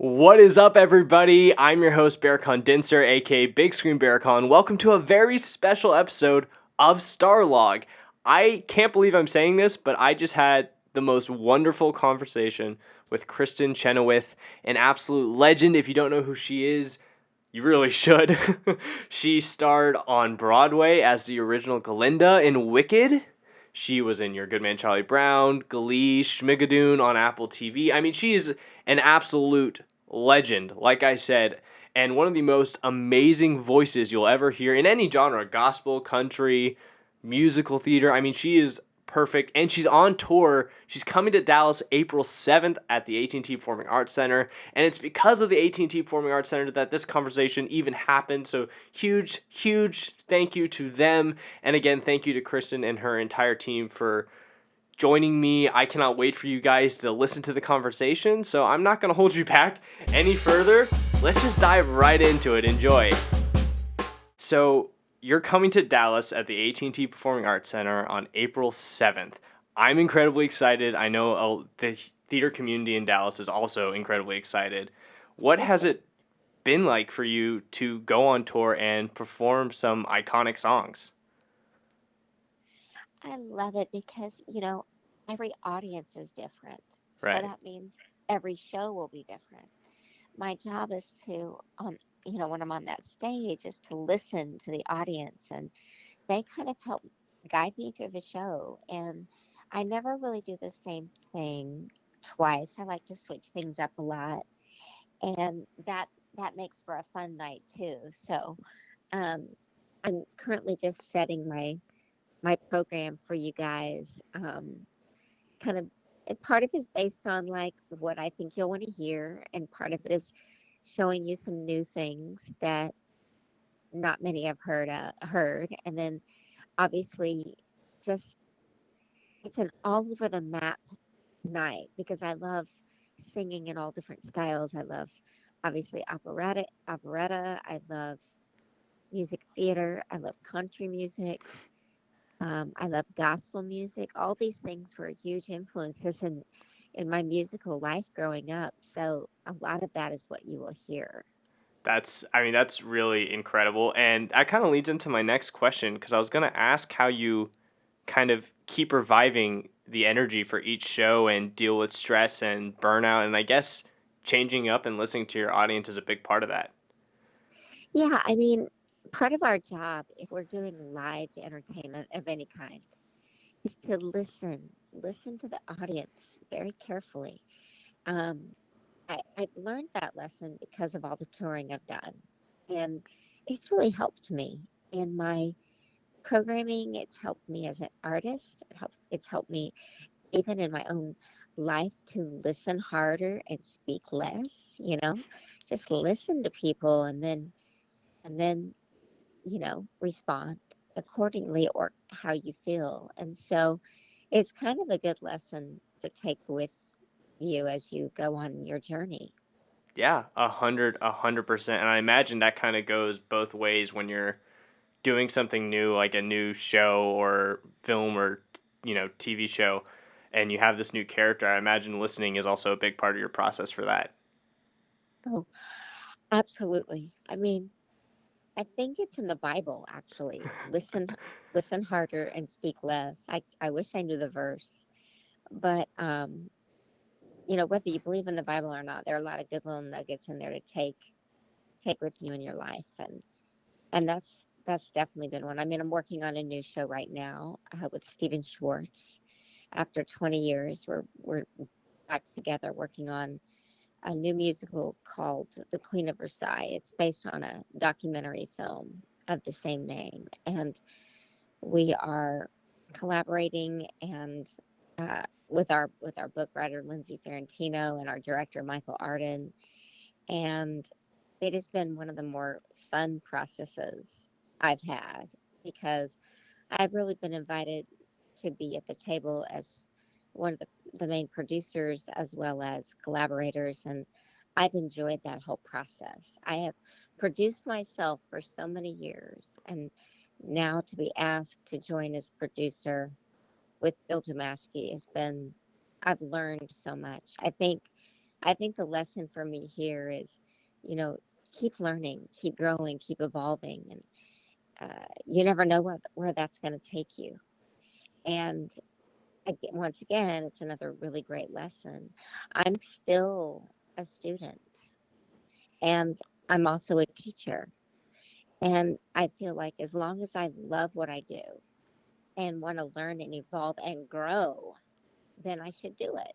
What is up, everybody? I'm your host, Bear Condenser, aka Big Screen Bearcon. Welcome to a very special episode of Starlog. I can't believe I'm saying this, but I just had the most wonderful conversation with Kristin Chenoweth, an absolute legend. If you don't know who she is, you really should. She starred on Broadway as the original Glinda in Wicked. She was in Your Good Man Charlie Brown, Glee, Schmigadoon on Apple TV. I mean, she's an absolute legend, like I said, and one of the most amazing voices you'll ever hear in any genre, gospel, country, musical theater. I mean, she is perfect, and she's on tour. She's coming to Dallas April 7th at the At&T Performing Arts Center, and it's because of the At&T Performing Arts Center that this conversation even happened. So huge thank you to them, and again, thank you to Kristin and her entire team for joining me. I cannot wait for you guys to listen to the conversation, so I'm not going to hold you back any further. Let's just dive right into it. Enjoy. So, you're coming to Dallas at the At&T Performing Arts Center on April 7th. I'm incredibly excited. I know the theater community in Dallas is also incredibly excited. What has it been like for you to go on tour and perform some iconic songs? I love it because, every audience is different. So Right. that means every show will be different. My job is to, when I'm on that stage, is to listen to the audience and they kind of help guide me through the show. And I never really do the same thing twice. I like to switch things up a lot. And that makes for a fun night too. So um, I'm currently just setting my program for you guys. Kind of part of it is based on like what I think you'll want to hear, and part of it is showing you some new things that not many have heard, and then obviously just it's an all over the map night because I love singing in all different styles. I love obviously operetta. I love music theater. I love country music. I love gospel music. All these things were huge influences in my musical life growing up. So a lot of that is what you will hear. That's really incredible. And that kind of leads into my next question because I was going to ask how you kind of keep reviving the energy for each show and deal with stress and burnout. And I guess changing up and listening to your audience is a big part of that. Yeah, I mean, part of our job, if we're doing live entertainment of any kind, is to listen to the audience very carefully. Um, I've learned that lesson because of all the touring I've done, and it's really helped me in my programming. It's helped me as an artist. It's helped me even in my own life to listen harder and speak less. You know, just listen to people and then respond accordingly or how you feel. And so it's kind of a good lesson to take with you as you go on your journey. Yeah, 100%. And I imagine that kind of goes both ways when you're doing something new, like a new show or film or, TV show, and you have this new character. I imagine listening is also a big part of your process for that. Oh, absolutely. I mean, I think it's in the Bible actually. Listen harder and speak less. I wish I knew the verse, but whether you believe in the Bible or not, there are a lot of good little nuggets in there to take with you in your life, and that's definitely been one. I mean, I'm working on a new show right now with Stephan Schwartz. After 20 years, we're back together working on a new musical called The Queen of Versailles. It's based on a documentary film of the same name, and we are collaborating and with our book writer Lindsay Ferrantino and our director Michael Arden, and it has been one of the more fun processes I've had because I've really been invited to be at the table as one of the main producers as well as collaborators, and I've enjoyed that whole process. I have produced myself for so many years, and now to be asked to join as producer with Bill Damaski has been, I've learned so much. I think I think the lesson for me here is, you know, keep learning, keep growing, keep evolving, and you never know where that's going to take you. And once again, it's another really great lesson. I'm still a student, and I'm also a teacher. And I feel like as long as I love what I do and want to learn and evolve and grow, then I should do it.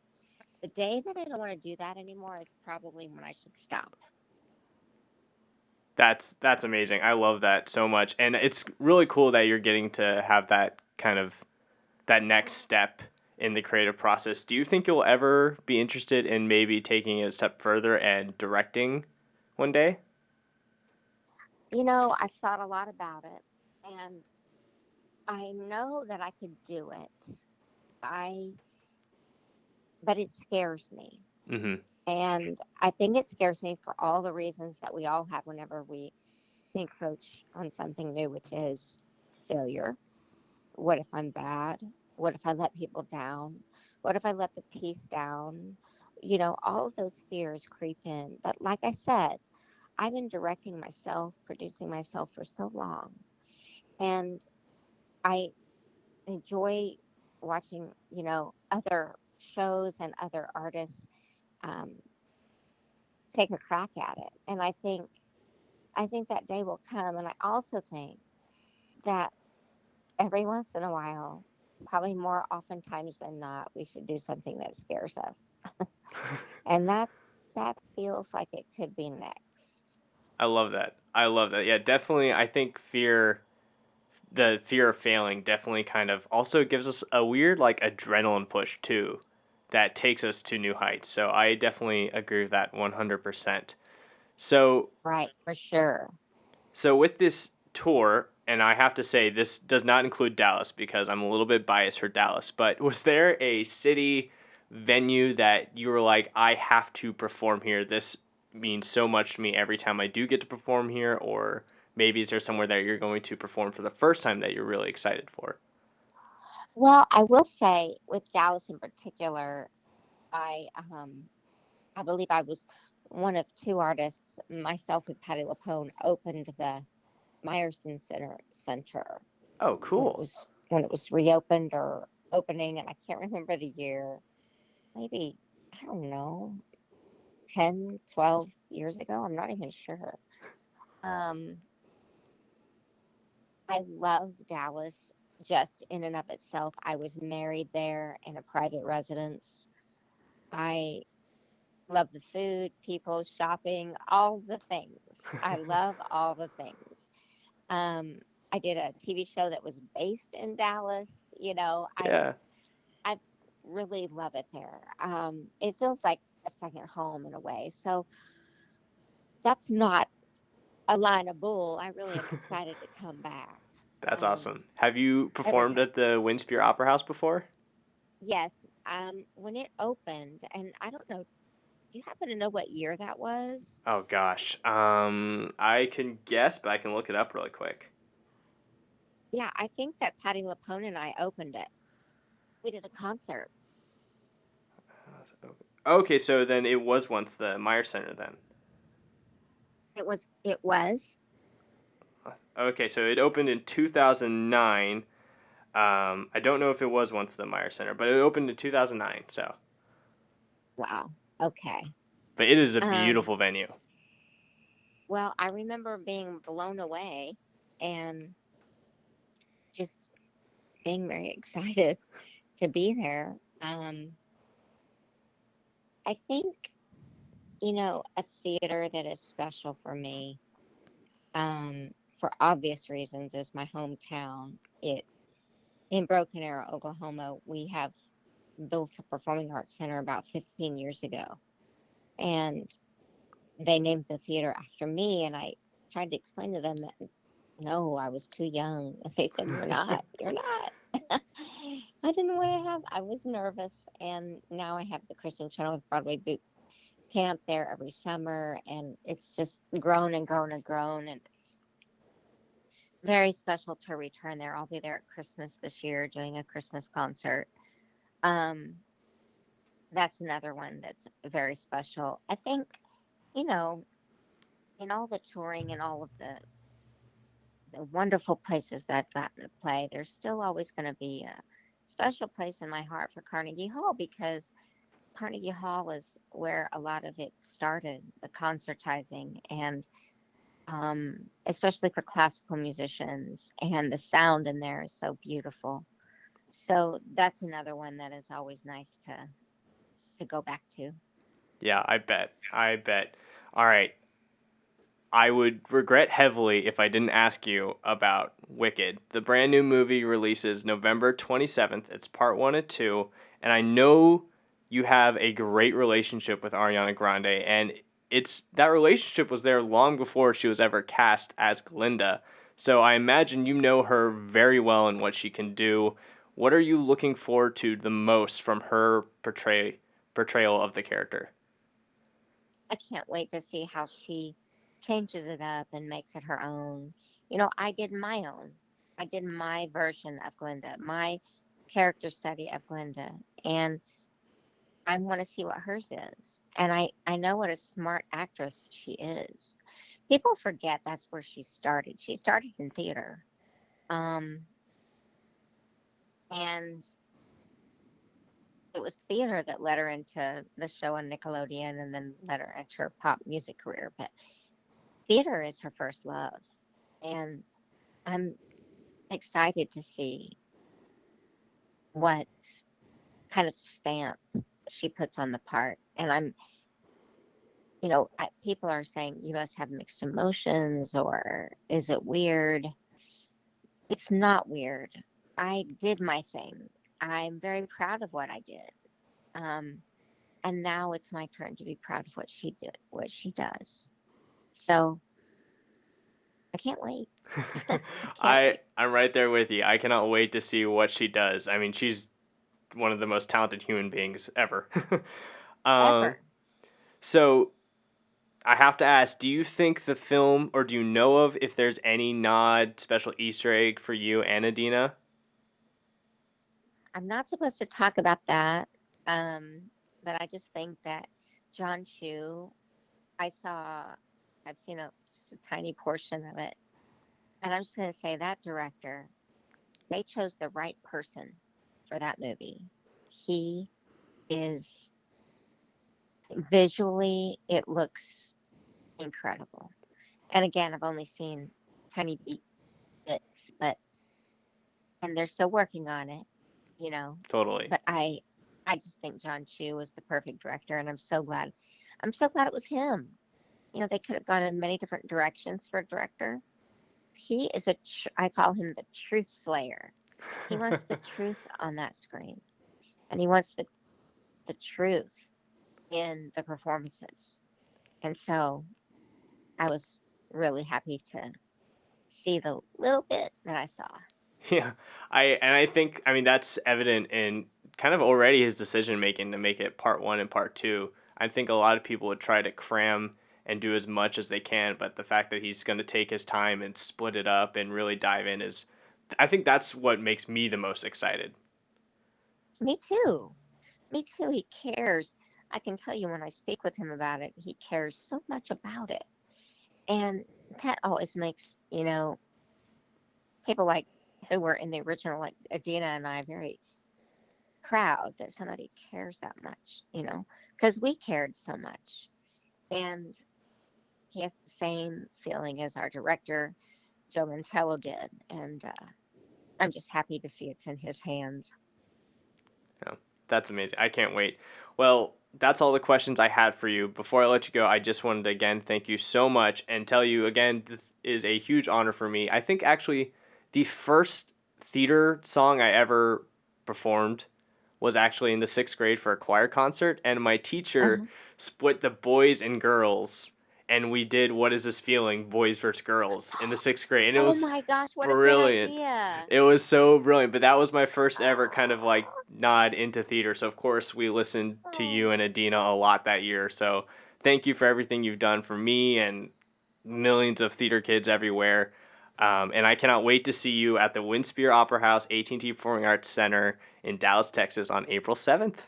The day that I don't want to do that anymore is probably when I should stop. That's amazing. I love that so much. And it's really cool that you're getting to have that kind of that next step in the creative process. Do you think you'll ever be interested in maybe taking it a step further and directing one day? I've thought a lot about it, and I know that I could do it. I but it scares me. Mhm. And I think it scares me for all the reasons that we all have whenever we encroach on something new, which is failure. What if I'm bad? What if I let people down? What if I let the piece down? All of those fears creep in. But like I said, I've been directing myself, producing myself for so long. And I enjoy watching, other shows and other artists um, take a crack at it. And I think that day will come. And I also think that every once in a while, probably more oftentimes than not, we should do something that scares us. And that feels like it could be next. I love that. I love that. Yeah, definitely. I think the fear of failing definitely kind of also gives us a weird like adrenaline push too that takes us to new heights. So I definitely agree with that 100%. So Right, for sure. so with this tour, and I have to say this does not include Dallas because I'm a little bit biased for Dallas, but was there a city venue that you were like, I have to perform here? This means so much to me every time I do get to perform here, or maybe is there somewhere that you're going to perform for the first time that you're really excited for? Well, I will say with Dallas in particular, I um I believe I was one of two artists, myself and Patty LaPone, opened the Meyerson Center Oh, when it cool. was when it was reopened or opening, and I can't remember the year. Maybe, I don't know, 10, 12 years ago. I'm not even sure. Um, I love Dallas just in and of itself. I was married there in a private residence. I love the food, people, shopping, all the things. I love all the things. Um, I did a TV show that was based in Dallas. You know, I Yeah, I really love it there. It feels like a second home in a way. So that's not a line of bull. I really am excited to come back. that's Um, awesome. Have you every performed time. at the Windspear Opera House before? Yes. When it opened, and I don't know, do you happen to know what year that was? Oh gosh. I can guess, but I can look it up really quick. Yeah, I think that Patty LaPone and I opened it. We did a concert. Okay, so then it was once the Meyer Center then. It was. Okay, so it opened in 2009. I don't know if it was once the Meyer Center, but it opened in 2009. So, Wow. Okay. but it is a Um, beautiful venue. well, I remember being blown away and just being very excited to be there. I think, a theater that is special for me, for obvious reasons, is my hometown. It In Broken Arrow, Oklahoma, we have built a performing arts center about 15 years ago, and they named the theater after me. And I tried to explain to them that no, I was too young. And they said, you're not. I didn't want to have, I was nervous. And now I have the Kristin Chenoweth Broadway boot camp there every summer. And it's just grown and grown and grown. And it's very special to return there. I'll be there at Christmas this year doing a Christmas concert. Um, That's another one that's very special. I think, you know, in all the touring and all of the wonderful places that I've gotten to play, there's still always going to be a special place in my heart for Carnegie Hall because Carnegie Hall is where a lot of it started, the concertizing, and especially for classical musicians, and the sound in there is so beautiful. So that's another one that is always nice to go back to. Yeah, I bet. I bet. All right. I would regret heavily if I didn't ask you about Wicked. The brand new movie releases November 27th. It's part one and two. And I know you have a great relationship with Ariana Grande. And it's that relationship was there long before she was ever cast as Glinda. So I imagine you know her very well and what she can do. What are you looking forward to the most from her portrayal of the character? I can't wait to see how she changes it up and makes it her own. I did my own. I did my version of Glinda, my character study of Glinda, and I want to see what hers is. And I know what a smart actress she is. People forget that's where she started. She started in theater. Um, and it was theater that led her into the show on Nickelodeon and then led her into her pop music career. But theater is her first love. And I'm excited to see what kind of stamp she puts on the part. And people are saying you must have mixed emotions or is it weird? It's not weird. I did my thing. I'm very proud of what I did. Um, and now it's my turn to be proud of what she did, what she does. So I can't wait. I can't wait I'm right there with you. I cannot wait to see what she does. I mean, she's one of the most talented human beings ever. um, ever. so I have to ask, do you think the film, or do you know of if there's any nod, special Easter egg for you and Adina? I'm not supposed to talk about that, um, but I just think that John Chu, I saw, I've seen just a tiny portion of it, and I'm just going to say that director, they chose the right person for that movie. He is visually, it looks incredible. And again, I've only seen tiny bits, and they're still working on it, you know. Totally. But I just think John Chu was the perfect director, and I'm so glad. I'm so glad it was him. They could have gone in many different directions for a director. He is I call him the truth slayer. He wants the truth on that screen, and he wants the truth in the performances. And so I was really happy to see the little bit that I saw. Yeah, I think, I mean, that's evident in kind of already his decision making to make it part one and part two. I think a lot of people would try to cram and do as much as they can, but the fact that he's going to take his time and split it up and really dive in is, I think that's what makes me the most excited. Me too. Me too. He cares. I can tell you when I speak with him about it, he cares so much about it. And that always makes, people like who were in the original, like Adina and I, very proud that somebody cares that much, because we cared so much. And he has the same feeling as our director, Joe Mantello, did. And I'm just happy to see it's in his hands. Yeah, that's amazing. I can't wait. Well, that's all the questions I had for you. Before I let you go, I just wanted to again thank you so much and tell you again this is a huge honor for me. I think actually the first theater song I ever performed was actually in the sixth grade for a choir concert, and my teacher Uh-huh. split the boys and girls, and we did "What Is This Feeling?" boys versus girls in the sixth grade, and it Oh was my gosh, what a good brilliant. idea. It was so brilliant, but that was my first ever kind of like nod into theater. So of course we listened to you and Oh, Adina a lot that year. So thank you for everything you've done for me and millions of theater kids everywhere. And I cannot wait to see you at the Winspear Opera House, AT&T Performing Arts Center in Dallas, Texas on April 7th.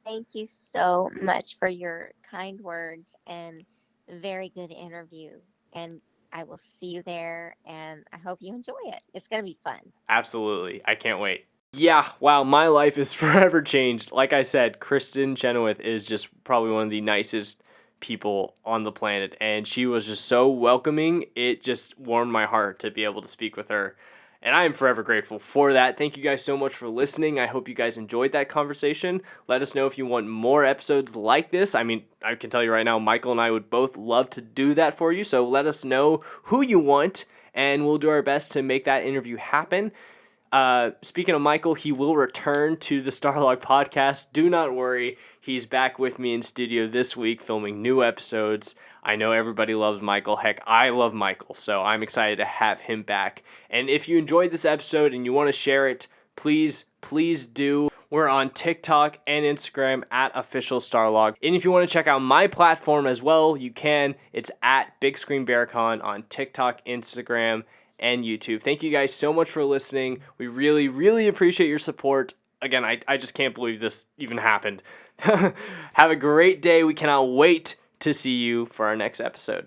Thank you so much for your kind words and very good interview. And I will see you there, and I hope you enjoy it. It's going to be fun. Absolutely. I can't wait. Yeah, wow, my life is forever changed. Like I said, Kristin Chenoweth is just probably one of the nicest people on the planet, and she was just so welcoming. It just warmed my heart to be able to speak with her. And I am forever grateful for that. Thank you guys so much for listening. I hope you guys enjoyed that conversation. Let us know if you want more episodes like this. I mean, I can tell you right now, Michael and I would both love to do that for you. So let us know who you want, and we'll do our best to make that interview happen. Speaking of Michael, he will return to the Starlog podcast. Do not worry. He's back with me in studio this week filming new episodes. I know everybody loves Michael. Heck, I love Michael, so I'm excited to have him back. And if you enjoyed this episode and you want to share it, please do. We're on TikTok and Instagram at Official Starlog. And if you want to check out my platform as well, you can. It's at Big Screen BearCon on TikTok, Instagram, and YouTube. Thank you guys so much for listening. We really, really appreciate your support. Again, I just can't believe this even happened. Have a great day. We cannot wait to see you for our next episode.